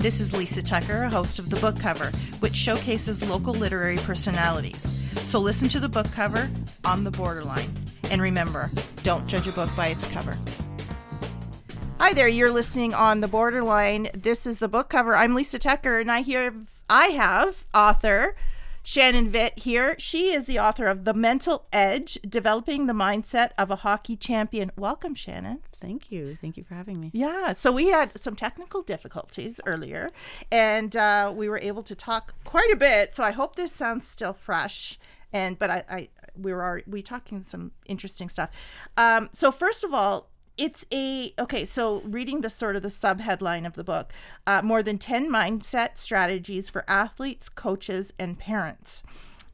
This is Lisa Tucker, host of The Book Cover, which showcases local literary personalities. So listen to The Book Cover on the borderline. And remember, don't judge a book by its cover. Hi there, you're listening on The Borderline. This is The Book Cover. I'm Lisa Tucker, and I have author Shannon Vit here. She is the author of The Mental Edge, Developing the Mindset of a Hockey Champion. Welcome, Shannon. Thank you. Thank you for having me. Yeah, so we had some technical difficulties earlier, and we were able to talk quite a bit, so I hope this sounds still fresh. But we talking some interesting stuff. So first of all, so reading the sort of the subheadline of the book, more than 10 mindset strategies for athletes, coaches, and parents.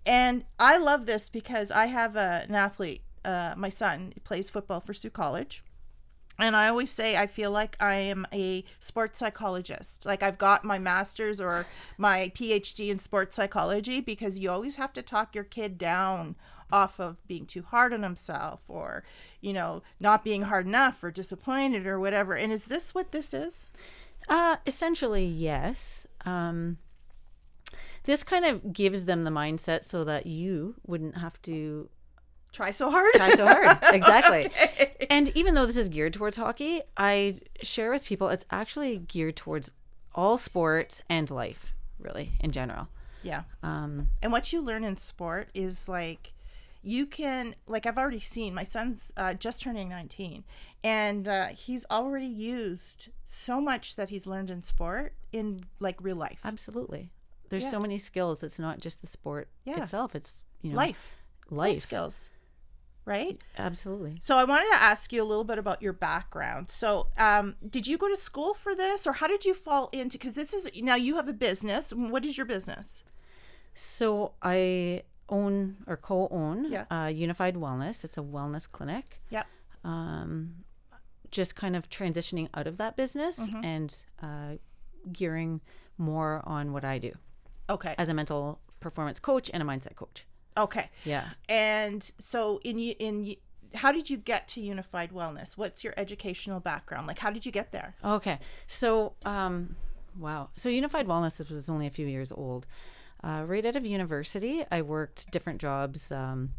And I love this because I have an athlete, my son plays football for Sioux College. And I always say I feel like I am a sports psychologist. Like I've got my master's or my PhD in sports psychology, because you always have to talk your kid down off of being too hard on himself, or, not being hard enough, or disappointed or whatever. And is this what this is? Essentially, yes. This kind of gives them the mindset so that you wouldn't have to try so hard. Exactly. Okay. And even though this is geared towards hockey, I share with people it's actually geared towards all sports and life, really, in general. Yeah. And what you learn in sport is like, you can, like I've already seen, my son's just turning 19, and he's already used so much that he's learned in sport in like real life. Absolutely. There's so many skills. It's not just the sport itself. It's, life skills. Right? Absolutely. So I wanted to ask you a little bit about your background. So did you go to school for this, or how did you fall into, because now you have a business. What is your business? So I own or co-own Unified Wellness. It's a wellness clinic. Yeah. Just kind of transitioning out of that business and gearing more on what I do. Okay. As a mental performance coach and a mindset coach. Okay. Yeah. And so how did you get to Unified Wellness? What's your educational background? Like, how did you get there? Okay. So, wow. So Unified Wellness was only a few years old. Right out of university, I worked different jobs in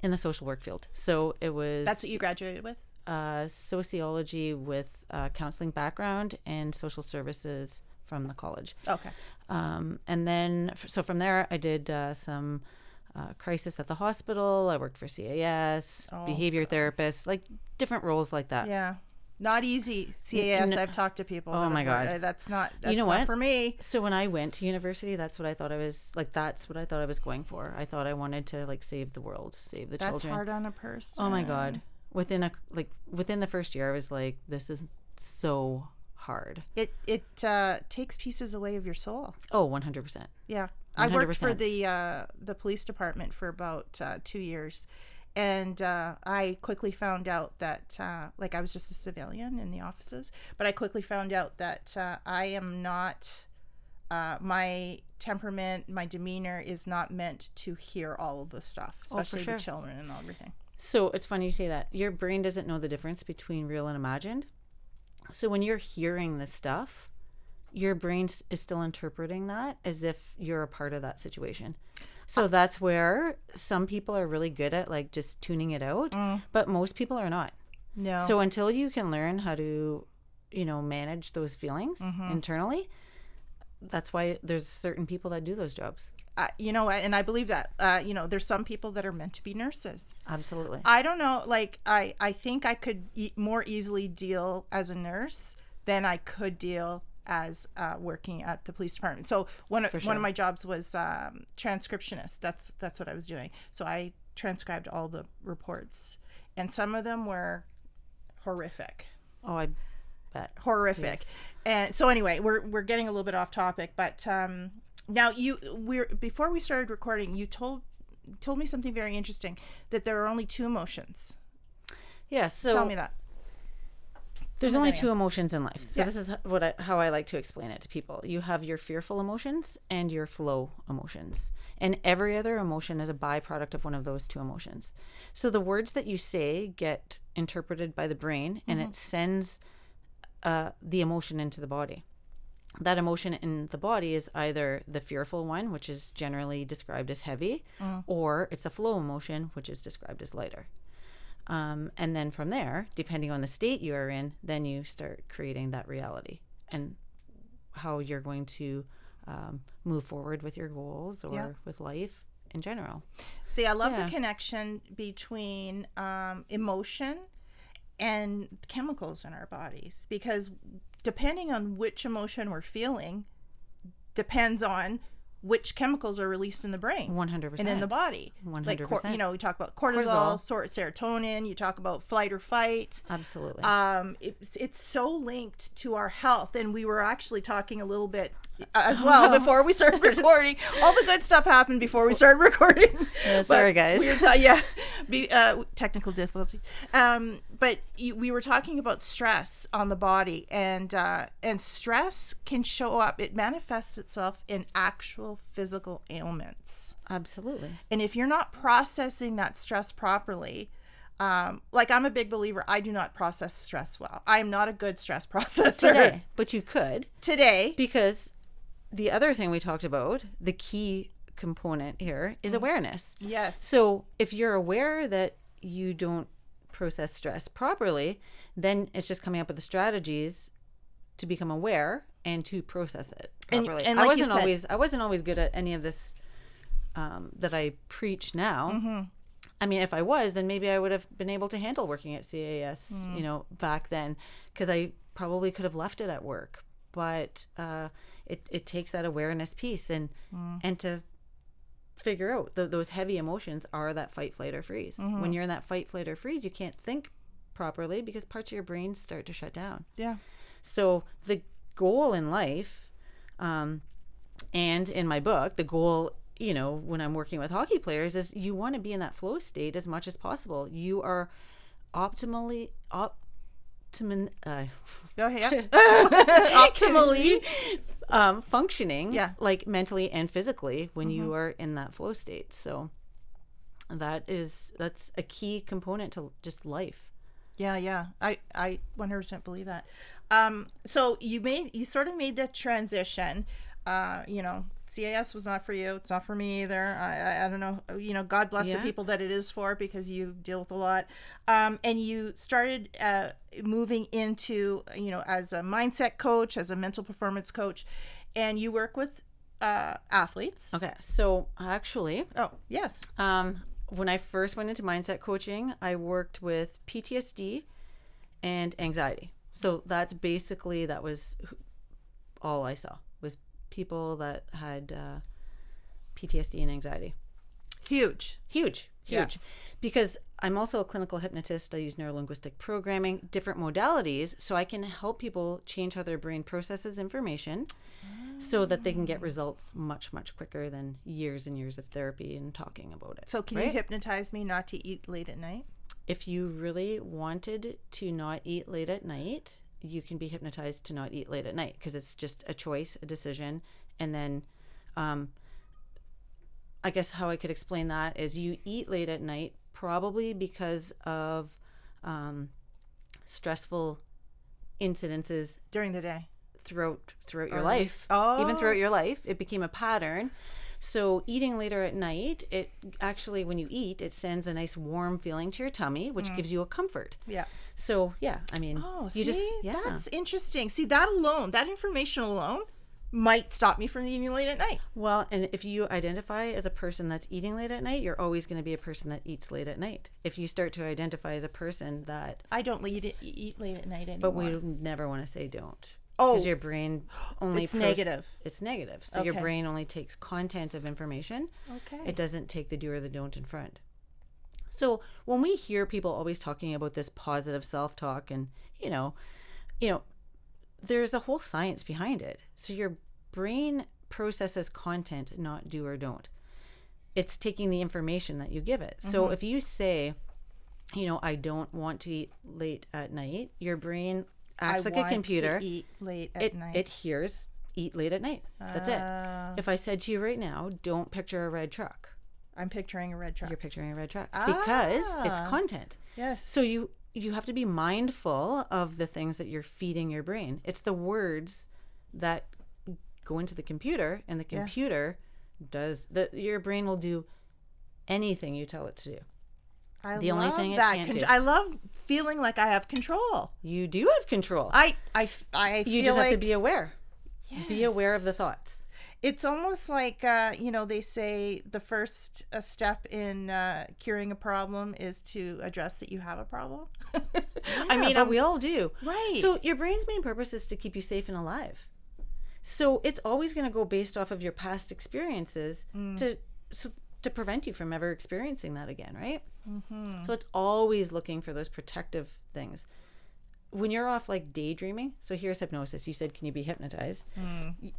the social work field. So it was... That's what you graduated with? Sociology with counseling background and social services from the college. Okay. And then, so from there, I did some... crisis at the hospital. I worked for CAS, behavior therapist, like different roles like that. Yeah. Not easy. CAS, I've talked to people. Oh my God. That's not what? for me. So when I went to university, that's what I thought I was going for. I thought I wanted to like save the world, save the children. That's hard on a person. Oh my God. Within the first year, I was like, this is so hard. It takes pieces away of your soul. Oh, 100%. Yeah. 100%. I worked for the police department for about 2 years, and I quickly found out that I was just a civilian in the offices, but I quickly found out that I am not my temperament, my demeanor is not meant to hear all of this stuff, especially the children and everything. So it's funny you say that. Your brain doesn't know the difference between real and imagined. So when you're hearing this stuff, your brain is still interpreting that as if you're a part of that situation. So that's where some people are really good at like just tuning it out, but most people are not. No. So until you can learn how to, manage those feelings internally, that's why there's certain people that do those jobs. And I believe that, there's some people that are meant to be nurses. Absolutely. I don't know. Like, I think I could more easily deal as a nurse than I could deal as working at the police department. So one of my jobs was transcriptionist. That's what I was doing. So I transcribed all the reports, and some of them were horrific. Oh, I bet. Horrific. Yes. And so anyway, we're getting a little bit off topic, but now before we started recording, you told me something very interesting, that there are only 2 emotions. Yeah. So tell me that. There's only 2 emotions in life. So this is how I like to explain it to people. You have your fearful emotions and your flow emotions. And every other emotion is a byproduct of one of those 2 emotions. So the words that you say get interpreted by the brain, and it sends the emotion into the body. that emotion in the body is either the fearful one, which is generally described as heavy, or it's a flow emotion, which is described as lighter. And then from there, depending on the state you are in, then you start creating that reality and how you're going to move forward with your goals or with life in general. See, I love the connection between emotion and chemicals in our bodies, because depending on which emotion we're feeling depends on which chemicals are released in the brain 100% and in the body. 100%. Like, we talk about cortisol, serotonin, you talk about flight or fight. Absolutely. It's so linked to our health. And we were actually talking a little bit as well before we started recording. All the good stuff happened before we started recording. Yeah, sorry, guys. Technical difficulties. But we were talking about stress on the body, and stress can show up. It manifests itself in actual physical ailments. Absolutely. And if you're not processing that stress properly, like, I'm a big believer, I do not process stress well. I am not a good stress processor. Today, but you could. Today. Because the other thing we talked about, the key component here, is awareness. Yes. So if you're aware that you don't process stress properly, then it's just coming up with the strategies to become aware and to process it properly. And like I wasn't always good at any of this that I preach now. Mm-hmm. I mean, if I was, then maybe I would have been able to handle working at CAS, back then, because I probably could have left it at work. But it takes that awareness piece and to figure out those heavy emotions are that fight, flight, or freeze. Mm-hmm. When you're in that fight, flight, or freeze, you can't think properly because parts of your brain start to shut down. Yeah. So the goal in life, and in my book, the goal, when I'm working with hockey players, is you want to be in that flow state as much as possible. You are optimally functioning, like mentally and physically, when you are in that flow state. So that's a key component to just life. Yeah. I 100% believe that. So you sort of made the transition. CAS was not for you. It's not for me either. I don't know. God bless the people that it is for, because you deal with a lot. And you started moving into, as a mindset coach, as a mental performance coach, and you work with athletes. Okay. So actually, oh yes. When I first went into mindset coaching, I worked with PTSD and anxiety. So that was all I saw was people that had PTSD and anxiety. Huge. Yeah. Because I'm also a clinical hypnotist. I use neuro-linguistic programming, different modalities, so I can help people change how their brain processes information so that they can get results much, much quicker than years and years of therapy and talking about it. So can you hypnotize me not to eat late at night? If you really wanted to not eat late at night, you can be hypnotized to not eat late at night, because it's just a choice, a decision. And then I guess how I could explain that is you eat late at night probably because of stressful incidences during the day, throughout your life. Even throughout your life, it became a pattern. So eating later at night, it actually, when you eat, it sends a nice warm feeling to your tummy, which gives you a comfort. Yeah. So I mean, that's interesting. See, that information alone might stop me from eating late at night. Well, and if you identify as a person that's eating late at night, you're always going to be a person that eats late at night. If you start to identify as a person that I don't eat late at night anymore. But we never want to say don't. Because your brain only it's negative. It's negative. So your brain only takes content of information. Okay. It doesn't take the do or the don't in front. So when we hear people always talking about this positive self-talk, and there's a whole science behind it. So your brain processes content, not do or don't. It's taking the information that you give it. So if you say, I don't want to eat late at night, your brain acts like a computer. To eat late at night. It hears eat late at night. That's it. If I said to you right now, don't picture a red truck. I'm picturing a red truck. You're picturing a red truck because it's content. Yes. So you have to be mindful of the things that you're feeding your brain. It's the words that go into the computer, and the computer your brain will do anything you tell it to do. The only thing it can't do. I love feeling like I have control. You do have control. I You feel just have like, to be aware. yes. Be aware of the thoughts. It's almost like, they say the first step in curing a problem is to address that you have a problem. But we all do. Right. So your brain's main purpose is to keep you safe and alive. So it's always going to go based off of your past experiences to prevent you from ever experiencing that again, right? Mm-hmm. So it's always looking for those protective things. When you're off like daydreaming, so here's hypnosis. You said, can you be hypnotized?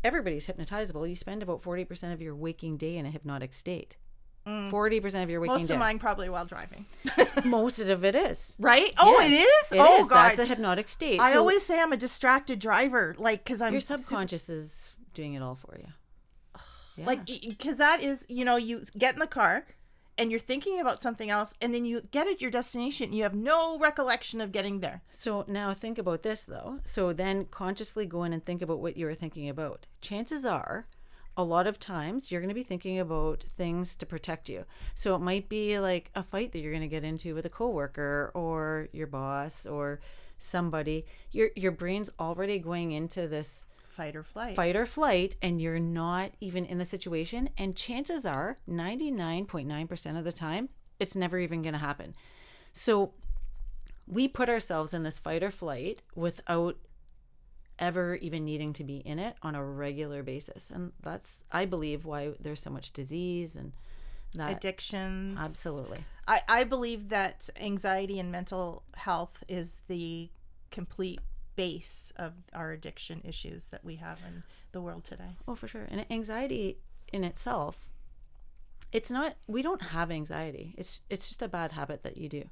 Everybody's hypnotizable. You spend about 40% of your waking day in a hypnotic state. 40% of your waking day. Most of mine probably while driving. Most of it is. Right? Oh, Yes, it is? it Oh, is. God. That's a hypnotic state. I So always say I'm a distracted driver, like, because I'm your subconscious is doing it all for you. Yeah. like, because that is, you get in the car and you're thinking about something else, and then you get at your destination. You have no recollection of getting there. So now think about this, though. So then consciously go in and think about what you were thinking about. Chances are, a lot of times you're going to be thinking about things to protect you. So it might be like a fight that you're going to get into with a coworker or your boss or somebody. Your brain's already going into this Fight or flight, and you're not even in the situation. And chances are 99.9% of the time, it's never even going to happen. So we put ourselves in this fight or flight without ever even needing to be in it on a regular basis. And that's, I believe, why there's so much disease and that. Addictions. Absolutely. I believe that anxiety and mental health is the complete base of our addiction issues that we have in the world today. Oh, for sure. And anxiety in itself, it's not, we don't have anxiety. It's just a bad habit that you do.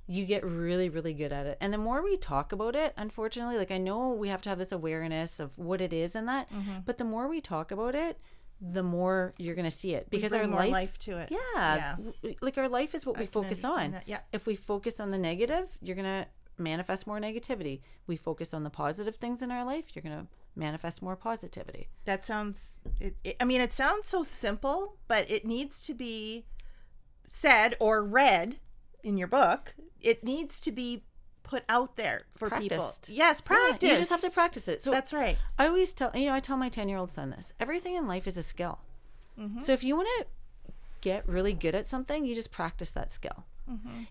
You get really, really good at it. And the more we talk about it, unfortunately, like I know we have to have this awareness of what it is and that, but the more we talk about it, the more you're going to see it, because our more life to it. Yeah. Like our life is what we focus on. That. Yeah. If we focus on the negative, you're going to manifest more negativity. We focus on the positive things in our life, you're going to manifest more positivity. That sounds, it sounds so simple, but it needs to be said or read in your book. It needs to be put out there for Practiced. people. Yes, practice. Yeah, you just have to practice it. So that's right. I always tell, I tell my 10-year-old son this. Everything in life is a skill. So if you want to get really good at something, you just practice that skill.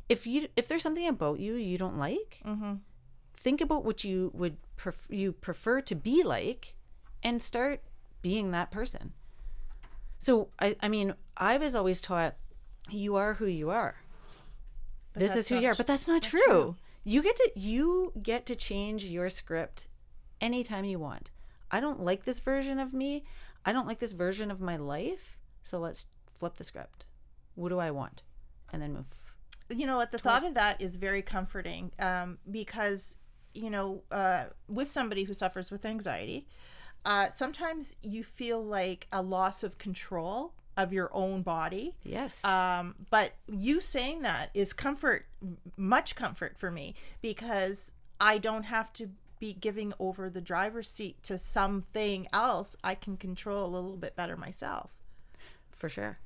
If there's something about you don't like, think about what you would prefer to be like, and start being that person. So I was always taught, you are who you are. This is who you are, but that's not true. You get to change your script anytime you want. I don't like this version of me. I don't like this version of my life. So let's flip the script. What do I want? And then move. You know what? The thought of that is very comforting, because, with somebody who suffers with anxiety, sometimes you feel like a loss of control of your own body. Yes. But you saying that is much comfort for me, because I don't have to be giving over the driver's seat to something else. I can control a little bit better myself. For sure.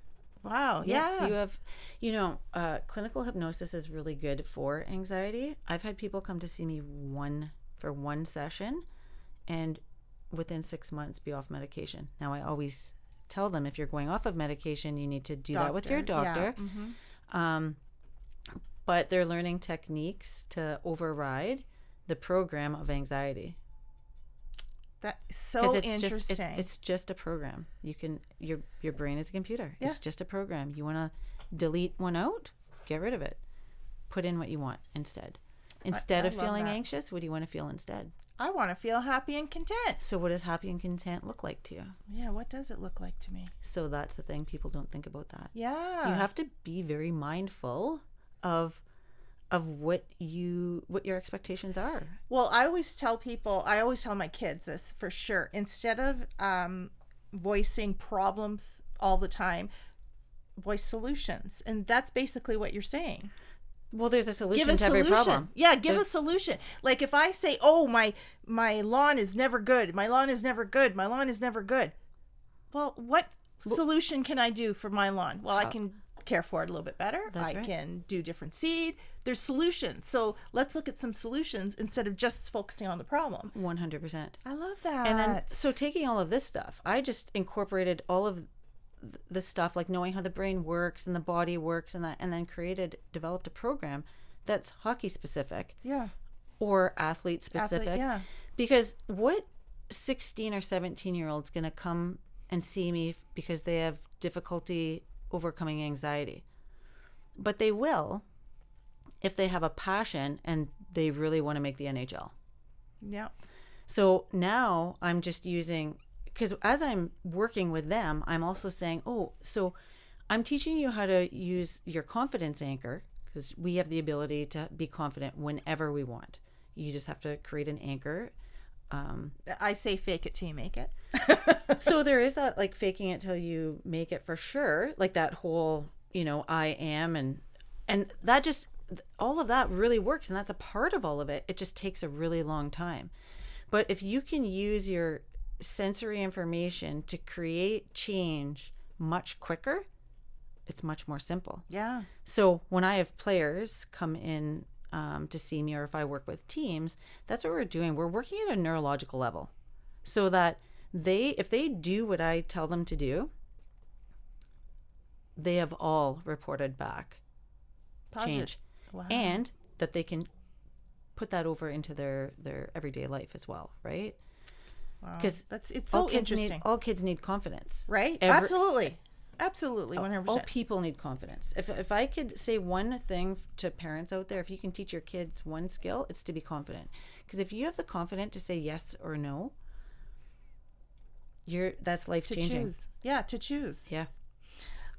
Wow. Yes, Yeah. you have, clinical hypnosis is really good for anxiety. I've had people come to see me for one session, and within 6 months be off medication. Now I always tell them, if you're going off of medication, you need to do that with your doctor. Yeah. But they're learning techniques to override the program of anxiety. That's so interesting. It's just a program. Your brain is a computer. Yeah. It's just a program. You want to delete one out, get rid of it. Put in what you want instead. Instead of feeling anxious, what do you want to feel instead? I want to feel happy and content. So what does happy and content look like to you? Yeah, what does it look like to me? So that's the thing. People don't think about that. Yeah. You have to be very mindful of what your expectations are. Well, I always tell my kids this for sure. Instead of voicing problems all the time, voice solutions. And that's basically what you're saying. Well, there's a Give solution a to every solution. problem. Yeah, give a solution. Like if I say, "Oh, my lawn is never good. My lawn is never good. My lawn is never good." Well, what solution can I do for my lawn? Well, I can care for it a little bit better. I can do different seed. There's solutions. So let's look at some solutions instead of just focusing on the problem. 100%. I love that. And then, so taking all of this stuff, I just incorporated all of the stuff, like knowing how the brain works and the body works and that, and then developed a program that's hockey specific. Yeah. Or athlete specific. Yeah. Because what 16 or 17-year-old's going to come and see me because they have difficulty overcoming anxiety? But they will if they have a passion and they really want to make the NHL. Yeah. So now I'm just using, because as I'm working with them, I'm also saying, oh, so I'm teaching you how to use your confidence anchor, because we have the ability to be confident whenever we want. You just have to create an anchor. I say fake it till you make it. So there is that, like, faking it till you make it, for sure. Like that whole, I am, and that just, all of that really works. And that's a part of all of it. It just takes a really long time. But if you can use your sensory information to create change much quicker, it's much more simple. Yeah. So when I have players come in to see me, or if I work with teams, that's what we're doing. We're working at a neurological level so that if they do what I tell them to do, they have all reported back change. Wow. And that they can put that over into their everyday life as well, right? Wow. Because it's so interesting. All kids need confidence. Right? Absolutely. Absolutely, 100%. All people need confidence. If I could say one thing to parents out there, if you can teach your kids one skill, it's to be confident. Because if you have the confidence to say yes or no, that's life changing. To choose. Yeah.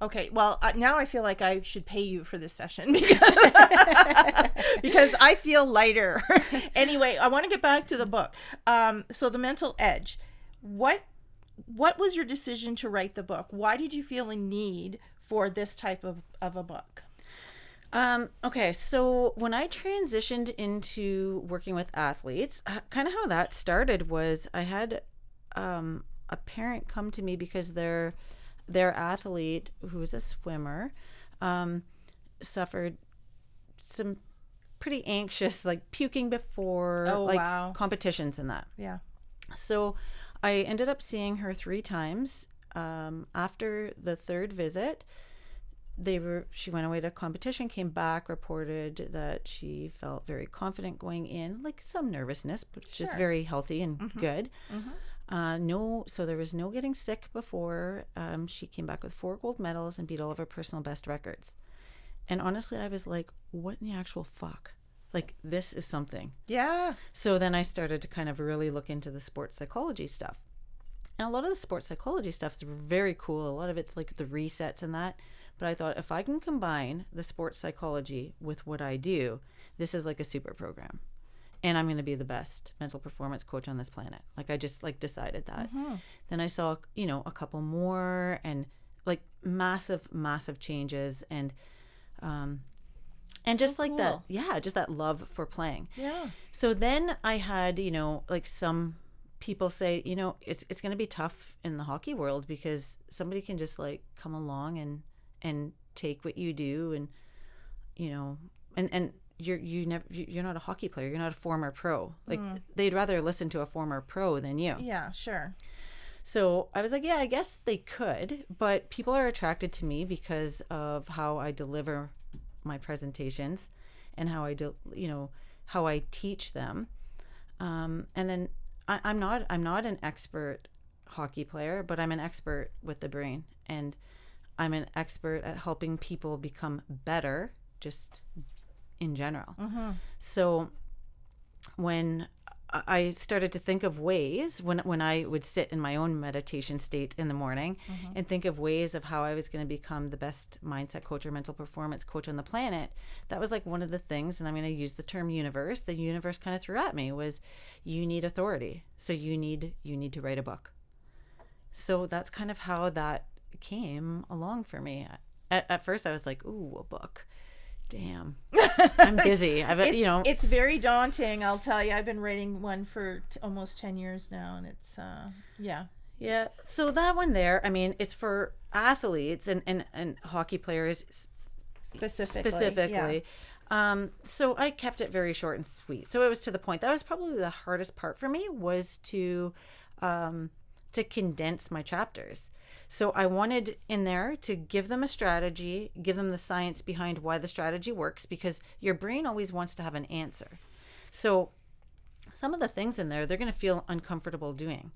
Okay, well, now I feel like I should pay you for this session because I feel lighter. Anyway, I want to get back to the book. So The Mental Edge. What was your decision to write the book? Why did you feel a need for this type of a book? Okay, so when I transitioned into working with athletes, kind of how that started was I had a parent come to me because their athlete, who was a swimmer, suffered some pretty anxious, like puking before competitions and that. Yeah. So I ended up seeing her 3 times. After the 3rd visit, she went away to competition, came back, reported that she felt very confident going in, like some nervousness, but just very healthy and good. So there was no getting sick before. She came back with 4 gold medals and beat all of her personal best records. And honestly, I was like, what in the actual fuck? Like, this is something. Yeah. So then I started to kind of really look into the sports psychology stuff. And a lot of the sports psychology stuff is very cool. A lot of it's like the resets and that. But I thought, if I can combine the sports psychology with what I do, this is like a super program. And I'm going to be the best mental performance coach on this planet. Like, I just decided that. Then I saw, a couple more and like massive, massive changes and so just like cool. That. Yeah. Just that love for playing. Yeah. So then I had, like some people say, it's going to be tough in the hockey world because somebody can just like come along and take what you do and, and you're not a hockey player. You're not a former pro. Like they'd rather listen to a former pro than you. Yeah, sure. So I was like, yeah, I guess they could, but people are attracted to me because of how I deliver my presentations and how how I teach them. And then I'm not an expert hockey player, but I'm an expert with the brain, and I'm an expert at helping people become better just in general. So when I started to think of ways, when I would sit in my own meditation state in the morning and think of ways of how I was going to become the best mindset coach or mental performance coach on the planet, that was like one of the things, and I'm going to use the term universe. The universe kind of threw at me was, you need authority. So you need to write a book. So that's kind of how that came along for me. At first I was like, ooh, a book. Damn. I'm busy. It's very daunting. I'll tell you. I've been writing one for almost 10 years now, and it's yeah. Yeah. So that one there, I mean, it's for athletes and hockey players specifically. Yeah. So I kept it very short and sweet. So it was to the point. That was probably the hardest part for me, was to condense my chapters. So I wanted in there to give them a strategy, give them the science behind why the strategy works, because your brain always wants to have an answer. So some of the things in there, they're going to feel uncomfortable doing.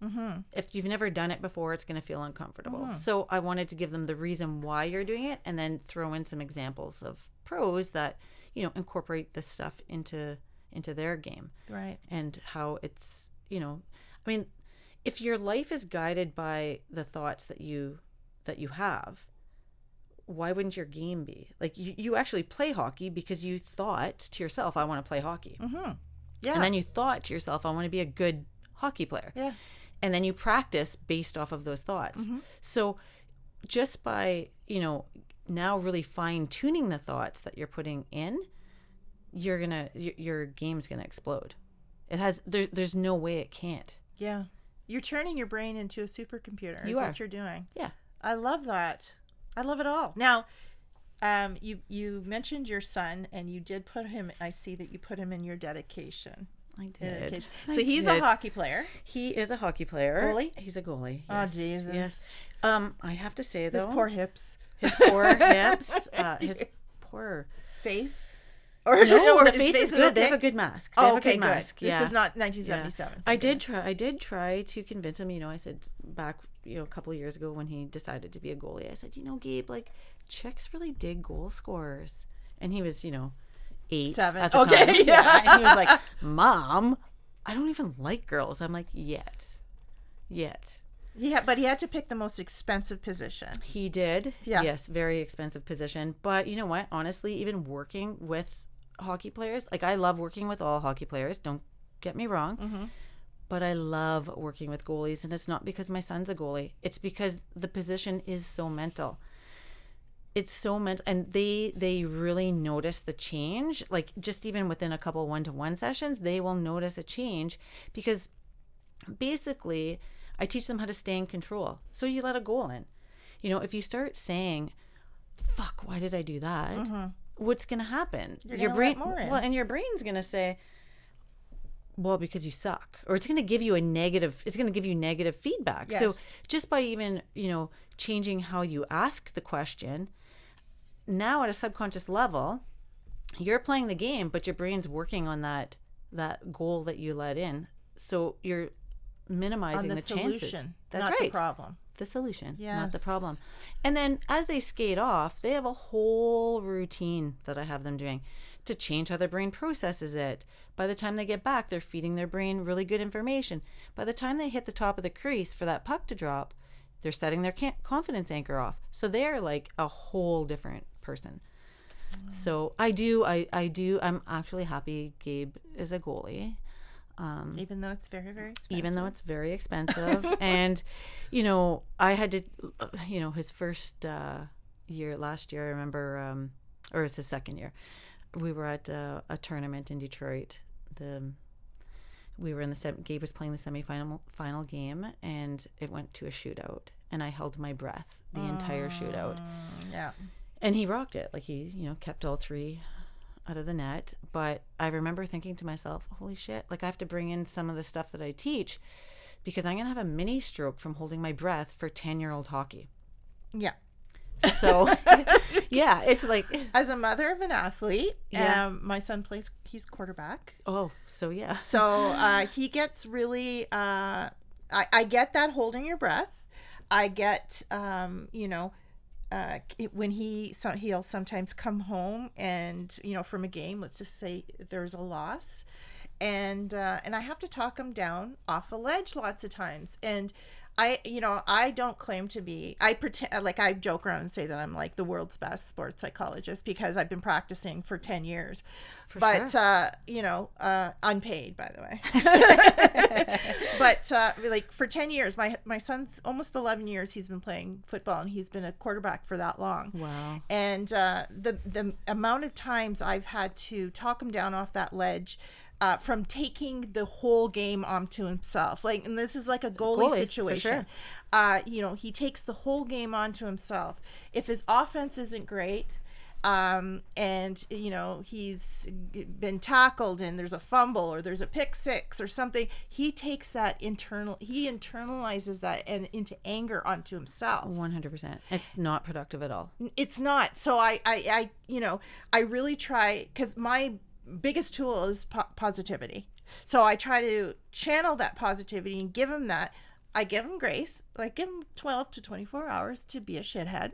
Mm-hmm. If you've never done it before, it's going to feel uncomfortable. Mm-hmm. So I wanted to give them the reason why you're doing it, and then throw in some examples of pros that, incorporate this stuff into their game. Right. And how it's, I mean, if your life is guided by the thoughts that you have, why wouldn't your game be? Like, you actually play hockey because you thought to yourself, I want to play hockey. Mm-hmm. Yeah. And then you thought to yourself, I want to be a good hockey player. Yeah. And then you practice based off of those thoughts. Mm-hmm. So just by, now really fine tuning the thoughts that you're putting in, your game's going to explode. There's no way it can't. Yeah. You're turning your brain into a supercomputer. You are. What you're doing. Yeah. I love that. I love it all. Now, you mentioned your son, and you did put him. I see that you put him in your dedication. I did. So he's a hockey player. He is a hockey player. Goalie? He's a goalie. Oh, Yes. Jesus. Yes. I have to say, though, His poor hips. his poor hips, his poor Face. No, the his face is good. okay? They have a good mask. They Oh, have a okay, good mask. good. Yeah. This is not 1977. Yeah. I did try to convince him. I said back, a couple of years ago when he decided to be a goalie, I said, Gabe, like, chicks really dig goal scorers. And he was, 8, 7 at the okay, time. yeah. And he was like, Mom, I don't even like girls. I'm like, yet. Yeah, but he had to pick the most expensive position. He did. Yeah. Yes, very expensive position. But you know what? Honestly, even working with hockey players, like, I love working with all hockey players. Don't get me wrong. Mm-hmm. But I love working with goalies. And it's not because my son's a goalie. It's because the position is so mental. It's so mental. And they really notice the change. Like, just even within a couple one-to-one sessions, they will notice a change, because basically I teach them how to stay in control. So you let a goal in. If you start saying, fuck, why did I do that? Mm-hmm. What's going to happen? Your brain, and your brain's going to say, well, because you suck, or it's going to give you negative feedback. Yes. So just by even, changing how you ask the question, now at a subconscious level, you're playing the game, but your brain's working on that goal that you let in. So you're minimizing on the solution, chances. That's not right. the problem. The solution, Yes. not the problem. And then as they skate off, they have a whole routine that I have them doing to change how their brain processes it. By the time they get back, they're feeding their brain really good information. By the time they hit the top of the crease for that puck to drop, they're setting their confidence anchor off. So they're like a whole different person. So I'm actually happy Gabe is a goalie. Even though it's very, very expensive. Even though it's very expensive. And, I had to, his first year, last year, I remember, or it's his second year, we were at a tournament in Detroit. We were in Gabe was playing the final game, and it went to a shootout. And I held my breath the entire shootout. Yeah. And he rocked it. Like, he, kept all 3 out of the net. But I remember thinking to myself, holy shit, like, I have to bring in some of the stuff that I teach, because I'm going to have a mini stroke from holding my breath for 10-year-old hockey. Yeah. So, yeah, it's like, as a mother of an athlete, Yeah. My son he's quarterback. oh, so yeah. So he gets really, I get that holding your breath. I get, when he'll sometimes come home and, from a game, let's just say there's a loss, and I have to talk him down off a ledge lots of times. And I don't claim to be, I pretend, like I joke around and say that I'm like the world's best sports psychologist because I've been practicing for 10 years. But, sure. Unpaid, by the way. But like for 10 years, my son's almost 11 years he's been playing football, and he's been a quarterback for that long. Wow. And the amount of times I've had to talk him down off that ledge, from taking the whole game onto himself. Like, and this is like a goalie situation. Sure. He takes the whole game onto himself. If his offense isn't great, and he's been tackled and there's a fumble or there's a pick six or something, he takes that he internalizes that and into anger onto himself. 100%. It's not productive at all. It's not. So I really try, because my biggest tool is positivity. So I try to channel that positivity and give him that. I give him grace, like give him 12 to 24 hours to be a shithead.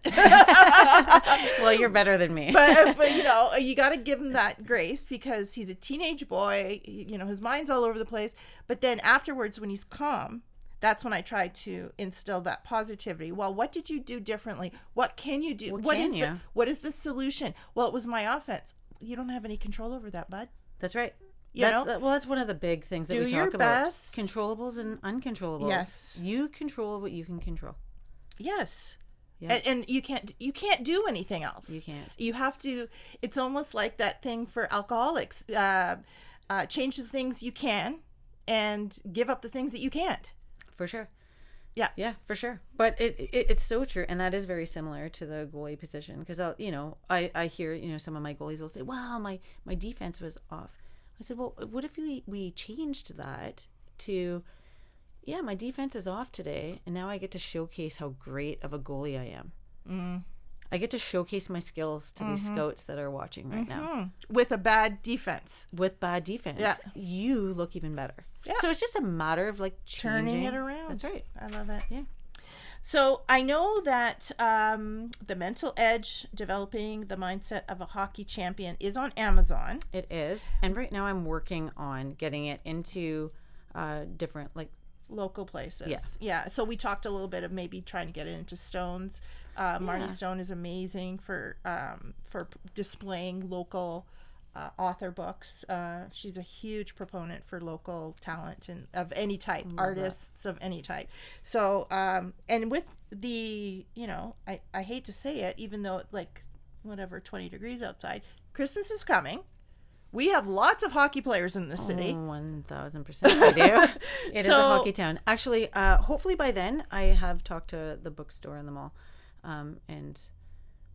Well, you're better than me. but you got to give him that grace because he's a teenage boy. His mind's all over the place. But then afterwards, when he's calm, that's when I try to instill that positivity. Well, what did you do differently? What can you do? What is the solution? Well, it was my offense. You don't have any control over that, bud. That's right. That's one of the big things that we talk about. Best. Controllables and uncontrollables. Yes. You control what you can control. Yes. Yeah. And you can't do anything else. You can't. You have to. It's almost like that thing for alcoholics. Change the things you can and give up the things that you can't. For sure. Yeah. Yeah, for sure. But it's so true. And that is very similar to the goalie position. Because, I hear, some of my goalies will say, wow, my defense was off. I said, well, what if we changed that to, yeah, my defense is off today. And now I get to showcase how great of a goalie I am. Mm. I get to showcase my skills to these scouts that are watching right now. With a bad defense. With bad defense. You look even better. Yeah. So it's just a matter of like turning it around. That's right. I love it. Yeah. So I know that The Mental Edge, Developing the Mindset of a Hockey Champion is on Amazon. It is. And right now I'm working on getting it into different local places. Yeah. So we talked a little bit of maybe trying to get it into Stone's. Marnie Stone is amazing for displaying local author books. She's a huge proponent for local talent and of any type, artists of any type. So and with the I hate to say it, even though it's like 20 degrees outside, Christmas is coming. We have lots of hockey players in the city. 1,000% we do. It is a hockey town. Actually, hopefully by then I have talked to the bookstore in the mall. And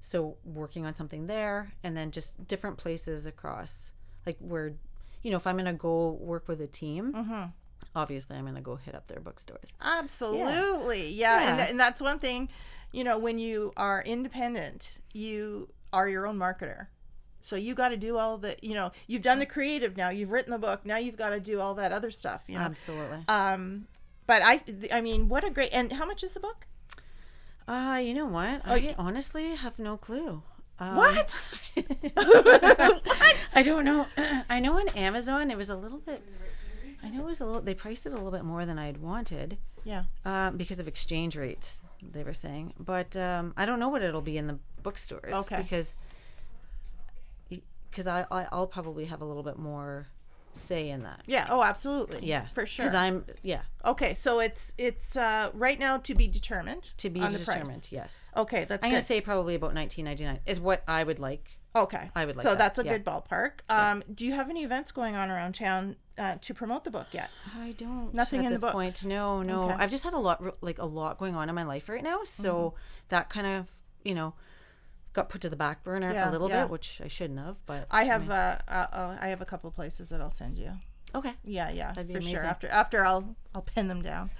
so working on something there, and then just different places across, like where, if I'm going to go work with a team, obviously I'm going to go hit up their bookstores. Absolutely. Yeah. And that's one thing, when you are independent, you are your own marketer. So you got to do all the, you've done the creative now, you've written the book, now you've got to do all that other stuff, Absolutely. But I mean, what a great, and how much is the book? You know what? I honestly have no clue. What? What? I don't know. I know on Amazon it was a little bit. They priced it a little bit more than I'd wanted. Yeah. Because of exchange rates, they were saying. But I don't know what it'll be in the bookstores. Okay. Because I'll probably have a little bit more say in that. Yeah. Oh, absolutely. Yeah. For sure. Because Okay, so it's right now to be determined. To be on the determined. price. Yes. Okay, that's. I'm good. gonna say probably about $19.99 is what I would like. Okay. I would like. So that. that's a good ballpark. Do you have any events going on around town to promote the book yet? I don't. Nothing at in this the books. point. No. Okay. I've just had a lot going on in my life right now, so that kind of got put to the back burner a little bit, which I shouldn't have. But I have a couple of places that I'll send you. Okay. Yeah, That'd be for amazing. sure. After I'll pin them down.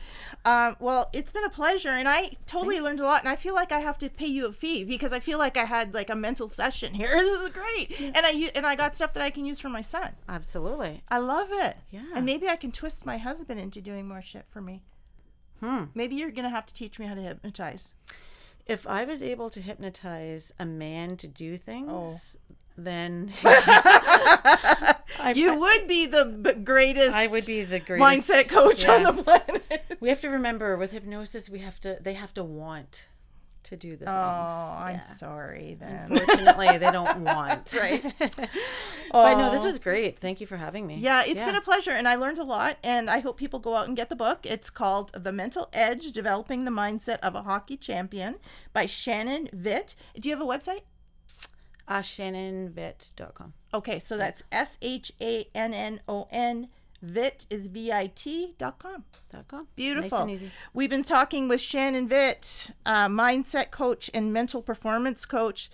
Well, it's been a pleasure, and I totally learned a lot, and I feel like I have to pay you a fee because I feel like I had like a mental session here. This is great, and I got stuff that I can use for my son. Absolutely. I love it. Yeah. And maybe I can twist my husband into doing more shit for me. Maybe you're gonna have to teach me how to hypnotize. If I was able to hypnotize a man to do things, then You would be the greatest. I would be the greatest mindset coach on the planet. We have to remember with hypnosis, they have to want to do the things. Oh, I'm sorry then. Unfortunately, they don't want. Right. But no, this was great. Thank you for having me. Yeah, it's been a pleasure, and I learned a lot, and I hope people go out and get the book. It's called The Mental Edge, Developing the Mindset of a Hockey Champion by Shannon Vit. Do you have a website? ShannonVit.com. Okay, so that's SHANNON. Vit is VIT.com. Beautiful. Nice and easy. We've been talking with Shannon Vit, mindset coach and mental performance coach.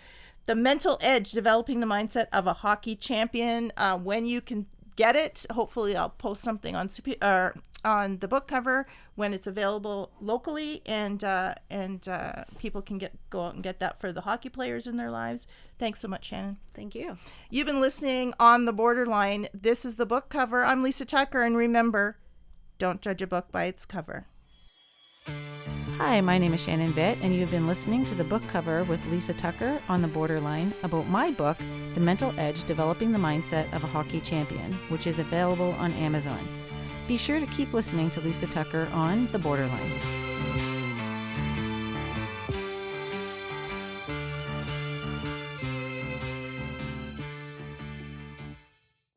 The Mental Edge, Developing the Mindset of a Hockey Champion. When you can get it, hopefully I'll post something on the book cover when it's available locally, and people can go out and get that for the hockey players in their lives. Thanks so much, Shannon. Thank you. You've been listening on The Borderline. This is the book cover. I'm Lisa Tucker, and remember, don't judge a book by its cover. Hi, my name is Shannon Vit, and you've been listening to the book cover with Lisa Tucker on The Borderline about my book, The Mental Edge, Developing the Mindset of a Hockey Champion, which is available on Amazon. Be sure to keep listening to Lisa Tucker on The Borderline.